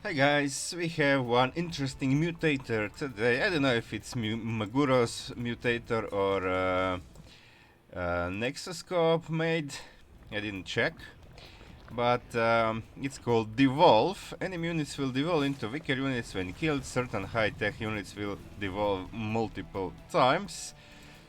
Hi guys, we have one interesting mutator today. I don't know if it's Maguro's mutator or Nexus Coop made. I didn't check. But it's called Devolve. Enemy units will devolve into weaker units when killed. Certain high-tech units will devolve multiple times.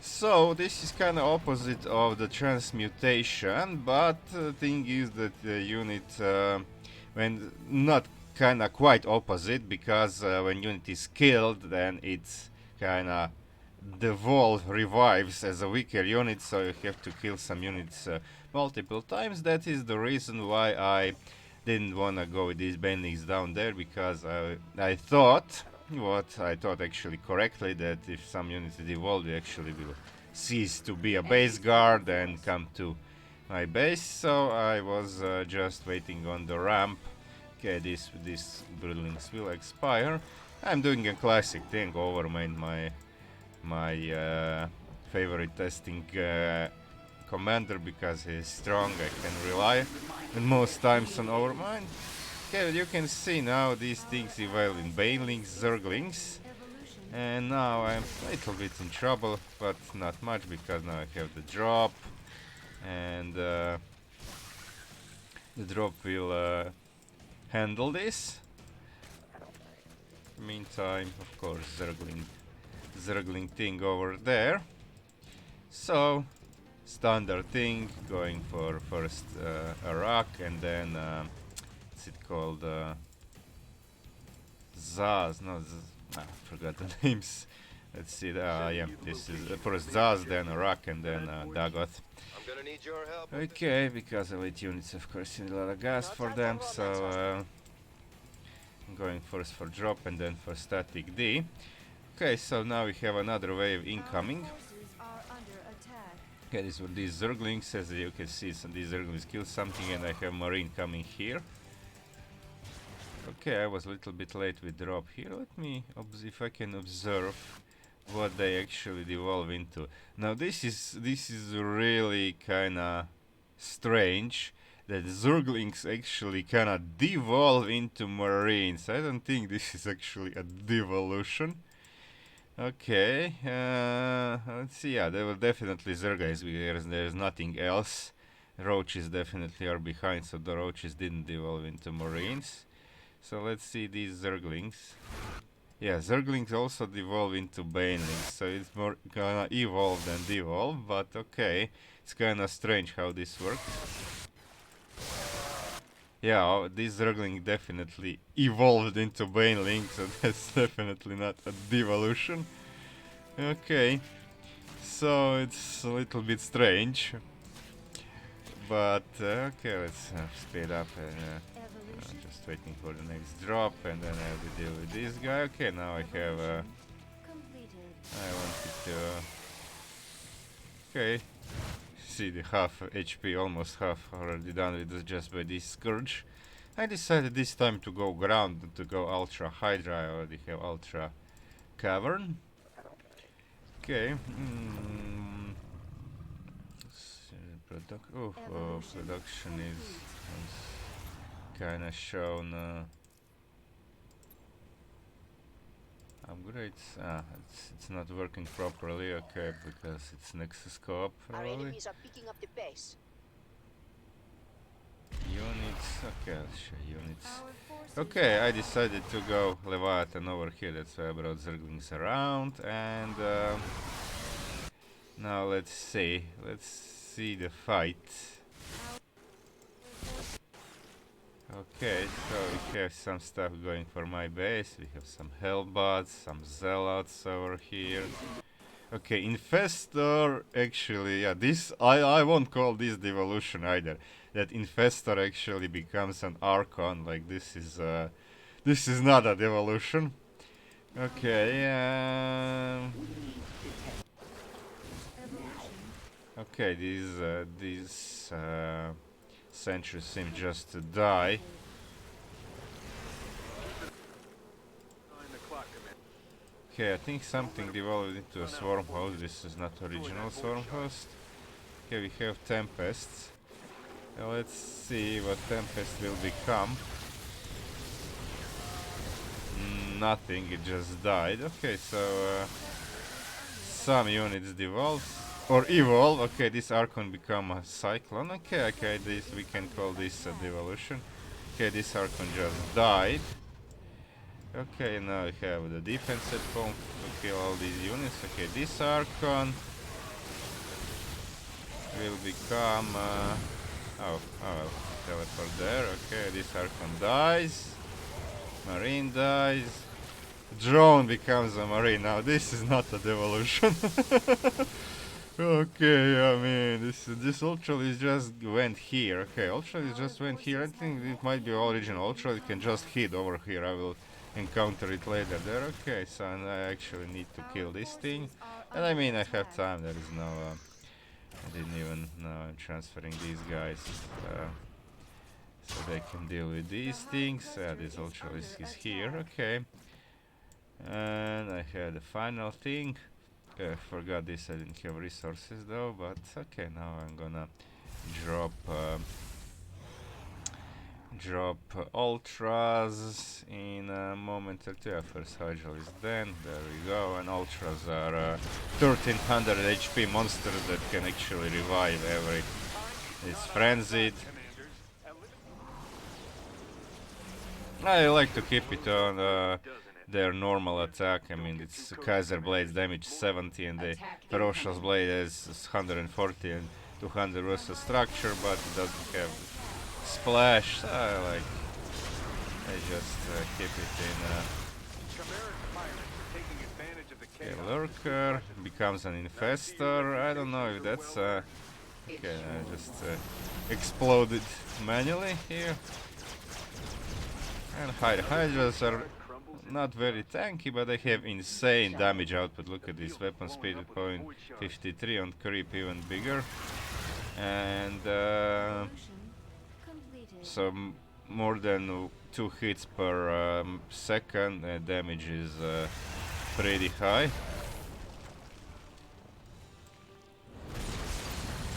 So this is kind of opposite of the transmutation, but the thing is that the unit, when not kind of quite opposite, because when unit is killed, then it's kind of devolve revives as a weaker unit, so you have to kill some units multiple times. That is the reason why I didn't want to go with these bendings down there, because I thought actually correctly, that if some units devolve, they actually will cease to be a base guard and come to my base. So I was just waiting on the ramp. Okay, these buildings will expire. I'm doing a classic thing, overmine my favorite testing commander, because he's strong. I can rely and most times on overmine. Okay, you can see now these things evolve in banelings, zerglings, and now I'm a little bit in trouble, but not much, because now I have the drop, and the drop will handle this. Meantime, of course, zergling thing over there. So standard thing, going for first a rock, and then what's it called, Zaz, no, I forgot the names. Let's see, yeah, this is first Zaz, then a rock, and then Dagoth. Okay, because elite units of course need a lot of gas for them, so I'm going first for drop and then for static D. Okay, so now we have another wave incoming. Okay, these were these zerglings. As you can see, so these zerglings kill something, and I have marine coming here. Okay, I was a little bit late with drop here. Let me if I can observe what they actually devolve into. Now this is really kinda strange that zerglings actually kinda devolve into marines. I don't think this is actually a devolution. Okay, let's see. Yeah, there were definitely zerglings. There's nothing else. Roaches definitely are behind, so the roaches didn't devolve into marines. So let's see these zerglings. Yeah, zerglings also devolve into banelings, so it's more gonna evolve than devolve, but okay. It's kinda strange how this works. Yeah, this zergling definitely evolved into baneling, so that's definitely not a devolution. Okay, so it's a little bit strange, but okay, let's speed up and just waiting for the next drop, and then I will deal with this guy. Okay, now I have I wanted to okay, see the half HP, almost half already done with this just by this scourge. I decided this time to go ground and to go ultra hydra. I already have ultra cavern. Okay. Production is kind of shown upgrades. It's not working properly. Okay, because it's Nexus Coop probably. Our enemies are picking up the pace. Units. Okay, I'll show units. Okay, I decided to go Leviathan over here. That's why I brought Zerglings around, and now let's see. Let's see the fight. Okay, so we have some stuff going for my base. We have some Hellbots, some Zealots over here. Okay, Infestor, actually, yeah, this, I won't call this devolution either. That Infestor actually becomes an Archon, like this is not a devolution. Okay, okay, these sentries seem just to die. Okay, I think something devolved into a swarm host. This is not original swarm host. Okay, we have Tempests. Let's see what Tempest will become. nothing, it just died. Okay, so some units devolve or evolve. Okay, this Archon become a Cyclone. Okay, this we can call this a devolution. Okay, this Archon just died. Okay, now we have the defense at home to kill all these units. Okay, this Archon will become oh well, teleport there. Okay, this Archon dies. Marine dies. Drone becomes a Marine. Now this is not a devolution. Okay, I mean this Ultra is just went here. Okay, Ultra is just went here. I think it might be original Ultra. It can just hit over here. I will encounter it later there. Okay, so I actually need to kill this thing. And I mean I have time. There is no I didn't even know I'm transferring these guys so they can deal with these things. This Ultra is here. Okay. And I had the final thing. Forgot this, I didn't have resources though, but okay, now I'm gonna drop ultras in a moment or two. First Hydro is then, there we go, and ultras are 1300 HP monsters that can actually revive every. It's frenzied. I like to keep it on their normal attack. I mean, it's Kaiser Blade's damage 70 and the Ferocious Blade has 140 and 200 versus structure, but it doesn't have splash. So I just keep it in okay, Lurker becomes an Infestor. I don't know if that's okay, I just exploded manually here. And Hydras are not very tanky, but they have insane damage output. Look at this weapon speed at point 53, on creep even bigger. And so more than 2 hits per second, damage is pretty high.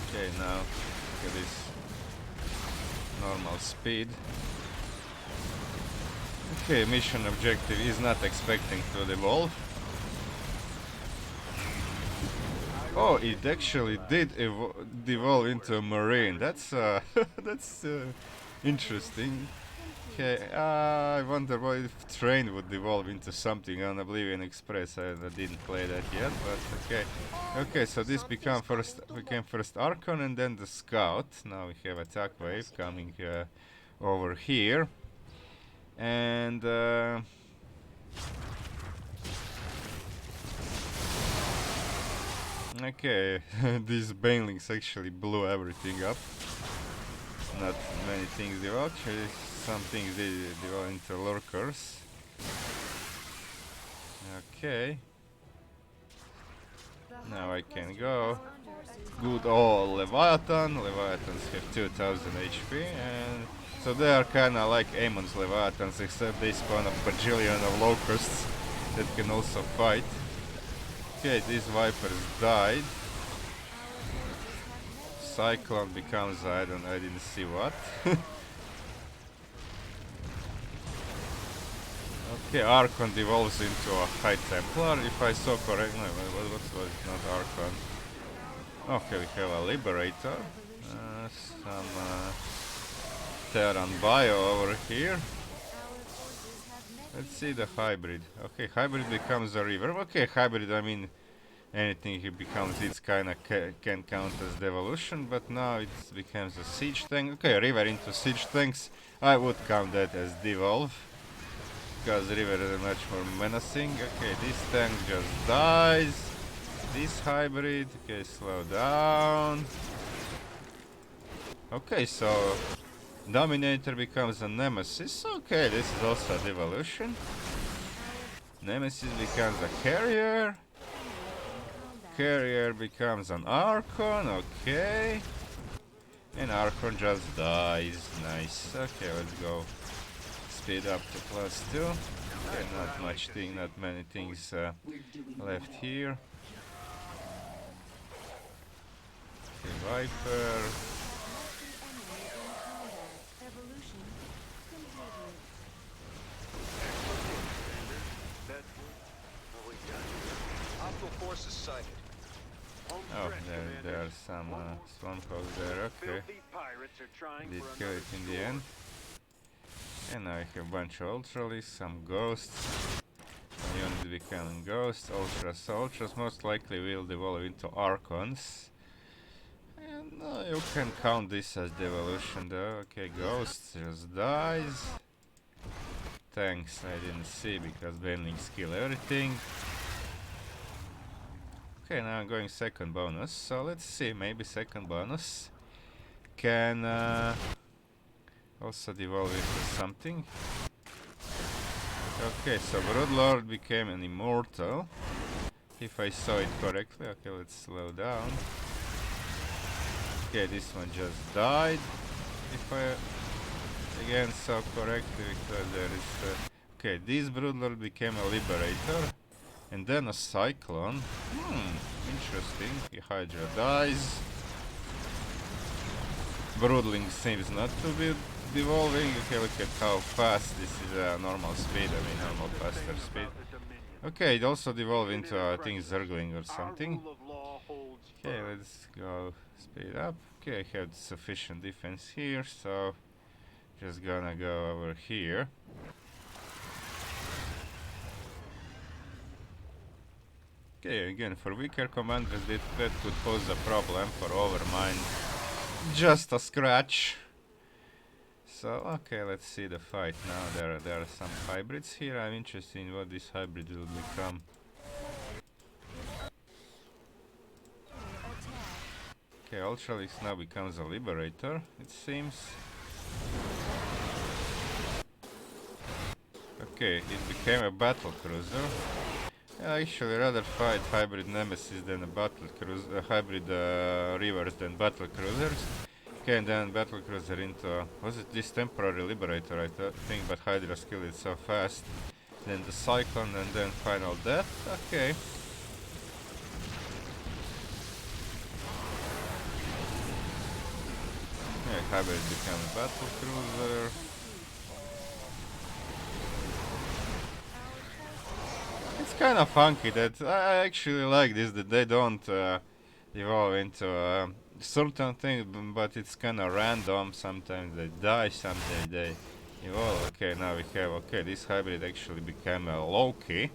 Okay, now look at this normal speed. Okay, mission objective is not expecting to devolve. Oh, it actually did devolve into a Marine. That's that's interesting. Okay, I wonder what if Train would devolve into something on Oblivion Express. I didn't play that yet, but okay. Okay, so this became first Archon and then the Scout. Now we have attack wave coming over here. And okay, these banelings actually blew everything up. Not many things do, actually some things they develop into lurkers. Okay. Now I can go. Good old Leviathan. Leviathans have 2000 HP and so they are kinda like Amon's Leviathans, except they spawn a bajillion of locusts that can also fight. Okay, these Vipers died. Cyclone becomes I didn't see what. Okay, Archon devolves into a High Templar, if I saw correctly. No, what was it? Not Archon. Okay, we have a Liberator. Some Terran Bio over here. Let's see the Hybrid. Okay, Hybrid becomes a River. Okay, Hybrid, I mean, anything he becomes, it's kinda can count as devolution, but now it becomes a Siege Tank. Okay, River into Siege Tanks. I would count that as Devolve, because River is much more menacing. Okay, this tank just dies. This Hybrid, okay, slow down. Okay, so Dominator becomes a Nemesis. Okay, this is also a devolution. Nemesis becomes a Carrier. Carrier becomes an Archon. Okay. And Archon just dies. Nice. Okay, let's go. Speed up to +2. Okay, not many things left here. Okay, Viper. sighted. Oh, there are some strongholds there. Okay, did kill it in the end. And now I have a bunch of ultralists, some ghosts. Units becoming ghosts. Ultras most likely will devolve into archons. And you can count this as devolution though. Okay, ghosts just dies. Thanks, I didn't see because banelings kill everything. Okay, now I'm going second bonus. So let's see, maybe second bonus can also devolve into something. Okay, so Broodlord became an immortal. If I saw it correctly. Okay, let's slow down. Okay, this one just died. If I again saw correctly, because there is okay, this Broodlord became a liberator. And then a cyclone. Interesting. The Hydra dies. Broodling seems not to be devolving. Okay, look at how fast this is normal speed. I mean, normal faster speed. Okay, it also devolved into, I think, Zergling or something. Okay, let's go speed up. Okay, I have sufficient defense here, so just gonna go over here. Okay, again, for weaker commanders, that could pose a problem. For Overmind, just a scratch. So, okay, let's see the fight now. There are some hybrids here. I'm interested in what this hybrid will become. Okay, Ultralix now becomes a liberator, it seems. Okay, it became a battle cruiser. I actually rather fight hybrid nemesis than a battle cruiser, hybrid rivers than battle cruisers. Okay, and then battle cruiser into was it this temporary liberator? I think, but Hydra killed it so fast. Then the cyclone, and then final death. Okay. Yeah, hybrid becomes battle cruiser. It's kind of funky that I actually like this, that they don't evolve into certain things, but it's kind of random. Sometimes they die, sometimes they evolve. Okay, now we have, okay, this hybrid actually became a Loki.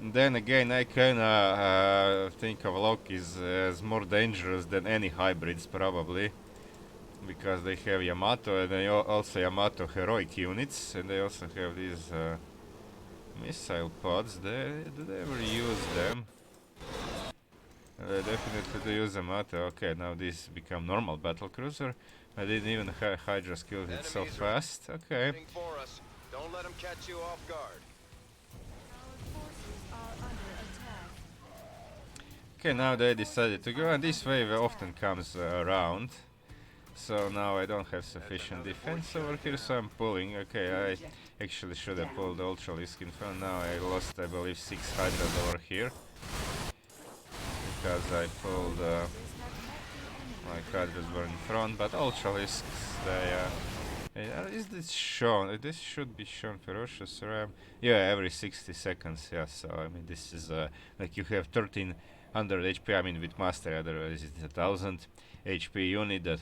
And then again, I kind of think of Lokis as more dangerous than any hybrids, probably. Because they have Yamato, and they also Yamato heroic units, and they also have these missile pods. Do they ever use them? Definitely they use Yamato. Okay, now this become normal battle cruiser. I didn't even Hydra skilled it so fast. Okay. Don't let them catch you off guard. Okay, now they decided to go, and this wave often comes around. So now I don't have sufficient defense over here, so I'm pulling. Okay, I actually should have pulled Ultralisk in front. Now I lost, I believe, 6 Hydras over here. Because I pulled my Hydras were in front, but Ultralisks, is this shown? This should be shown Ferocious Ram. Yeah, every 60 seconds, yeah, so I mean this is like you have 1300 HP, I mean with Mastery, otherwise it's 1000 HP unit that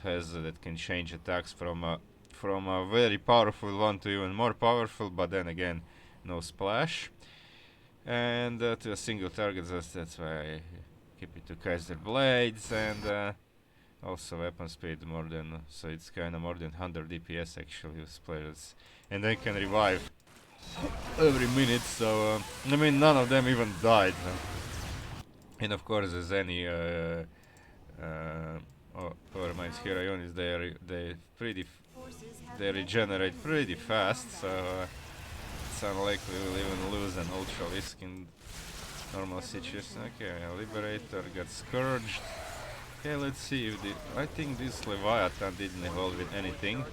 can change attacks from a very powerful one to even more powerful, but then again no splash. And to a single target, that's why I keep it to Kaiser Blades, and also weapon speed more than, so it's kinda more than 100 DPS actually with players. And they can revive every minute, so I mean none of them even died. And of course as any Overmind's hero units, they regenerate pretty fast, so it's unlikely we'll even lose an Ultralisk in normal situation. Okay, a Liberator got Scourged. Okay, let's see if I think this Leviathan didn't evolve with anything.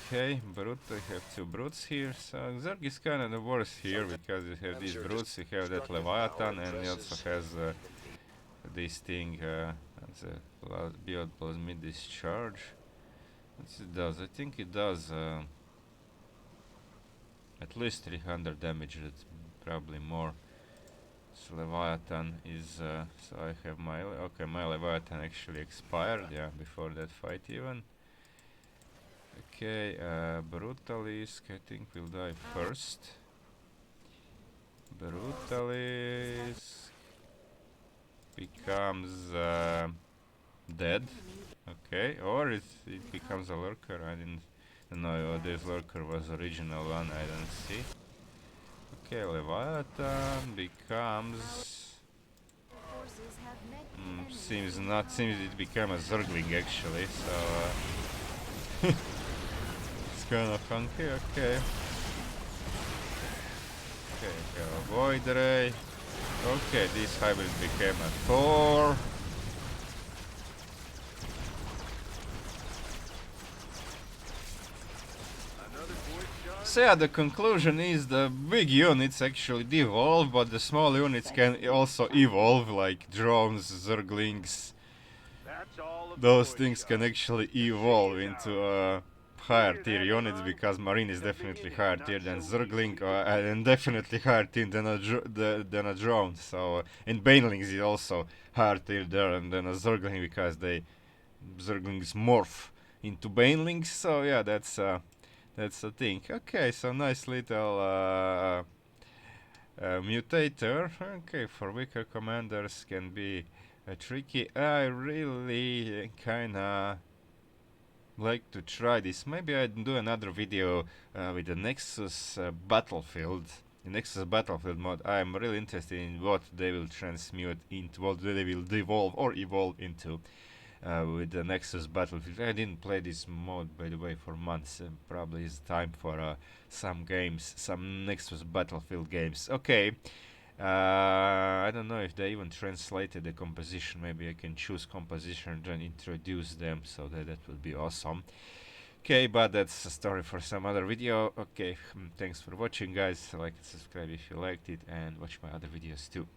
Okay, Brute, I have 2 Brutes here, so Zerg is kinda the worst here, because you have these Brutes, you have that Leviathan, and he also has this thing, that's a Build plus mid discharge. What's it does? I think it does at least 300 damage, that's probably more. So Leviathan is so I have my okay, my Leviathan actually expired, yeah, before that fight even. Okay, Brutalisk I think will die first. Brutalisk becomes dead. Okay, or it becomes a lurker. I didn't know this lurker was original one. I don't see. Okay, Leviathan becomes. Seems it became a Zergling actually. So it's kind of funky. Okay. Okay, Void Ray. Okay, this hybrid became a Thor. So yeah, the conclusion is the big units actually devolve, but the small units can also evolve, like drones, Zerglings. Those things can actually evolve into higher tier units, because Marine is definitely higher tier than Zergling, and definitely higher tier than a drone. So and Banelings is also higher tier than a Zergling, because Zerglings morph into Banelings. So yeah, that's the thing. Okay, so nice little mutator. Okay, for weaker commanders can be tricky. I really kinda like to try this. Maybe I'd do another video with the Nexus Battlefield. The Nexus Battlefield mod. I'm really interested in what they will transmute into, what they will devolve or evolve into. With the Nexus Battlefield. I didn't play this mode, by the way, for months. Probably it's time for some games, some Nexus Battlefield games. Okay. I don't know if they even translated the composition. Maybe I can choose composition and introduce them, so that would be awesome. Okay, but that's a story for some other video. Okay, thanks for watching, guys. Like and subscribe if you liked it, and watch my other videos too.